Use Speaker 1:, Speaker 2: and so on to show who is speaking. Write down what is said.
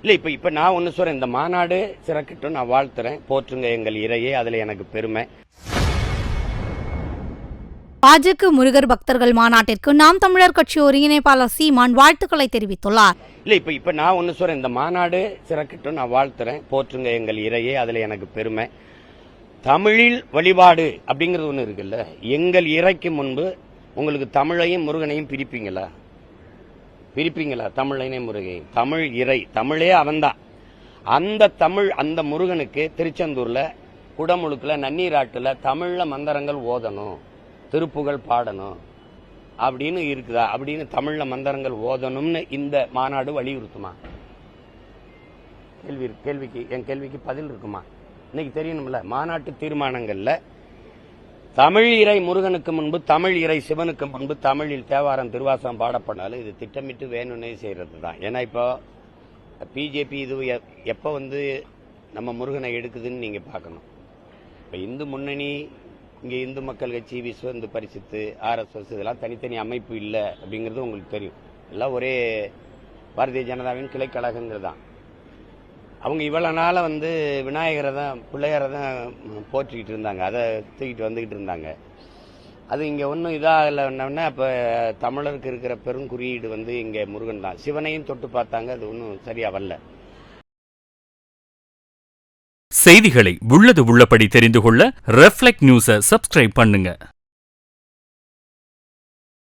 Speaker 1: இல்லை இப்போ நான் ஒன்று சொல்கிறேன், இந்த மாநாடு சிறக்கட்டும், நான் வாழ்த்துறேன். போற்றுங்க எங்கள் இறையே, அதில் எனக்கு பெருமை.
Speaker 2: பாஜக முருகர் பக்தர்கள் மாநாட்டிற்கு நாம் தமிழர் கட்சி ஒருங்கிணைப்பாளர் சீமான் வாழ்த்துக்களை தெரிவித்துள்ளார்.
Speaker 1: இல்லை இப்போ நான் ஒன்று சொல்கிறேன், இந்த மாநாடு சிறக்கட்டும், நான் வாழ்த்துறேன். போற்றுங்க எங்கள் இறையே, அதில் எனக்கு பெருமை. தமிழில் வழிபாடு அப்படிங்கிறது ஒன்று இருக்குல்ல, எங்கள் இறைக்கு முன்பு உங்களுக்கு தமிழையும் முருகனையும் பிரிப்பீங்களா? தமிழையும் முருகையும். தமிழ் இறை, தமிழே அவன்தான். அந்த தமிழ், அந்த முருகனுக்கு திருச்செந்தூர்ல குடமுழுக்குல நன்னீராட்டுல தமிழ்ல மந்திரங்கள் ஓதணும், திருப்புகழ் பாடணும் அப்படின்னு இருக்குதா? அப்படின்னு தமிழ்ல மந்திரங்கள் ஓதணும்னு இந்த மாநாடு வலியுறுத்துமா? என் கேள்விக்கு பதில் இருக்குமா? இன்னைக்கு தெரியணும்ல, மாநாட்டு தீர்மானங்கள்ல தமிழ் இறை முருகனுக்கு முன்பு, தமிழ் இறை சிவனுக்கு முன்பு தமிழில் தேவாரம் திருவாசகம் பாடப்படாலும் இது திட்டமிட்டு வேணும்னே செய்யறது தான். ஏன்னா இப்போ பிஜேபி இது எப்போ நம்ம முருகனை எடுக்குதுன்னு நீங்க பார்க்கணும். இப்போ இந்து முன்னணி, இங்க இந்து மக்கள் கட்சி, விஸ்வ இந்து பரிசுத்து, RSS இதெல்லாம் தனித்தனி அமைப்பு இல்லை அப்படிங்கிறது உங்களுக்கு தெரியும். எல்லாம் ஒரே பாரதிய ஜனதாவின் கிளைக்கழகங்கள் தான். அவங்க இவ்வளவு நாள விநாயகரை தான், பிள்ளையாரை தான் போற்றிக்கிட்டு இருந்தாங்க, அதை தூக்கிட்டு வந்துகிட்டு இருந்தாங்க. அது இங்க ஒன்றும் இதாகலன்னா அப்ப தமிழருக்கு இருக்கிற பெருங்குறியீடு இங்க முருகன் தான். சிவனையும் தொட்டு பார்த்தாங்க, அது ஒன்றும் சரியா வரல.
Speaker 3: செய்திகளை உள்ளது உள்ளபடி தெரிந்து கொள்ள ரெஃப்ளெக்ட் நியூஸை சப்ஸ்கிரைப் பண்ணுங்க.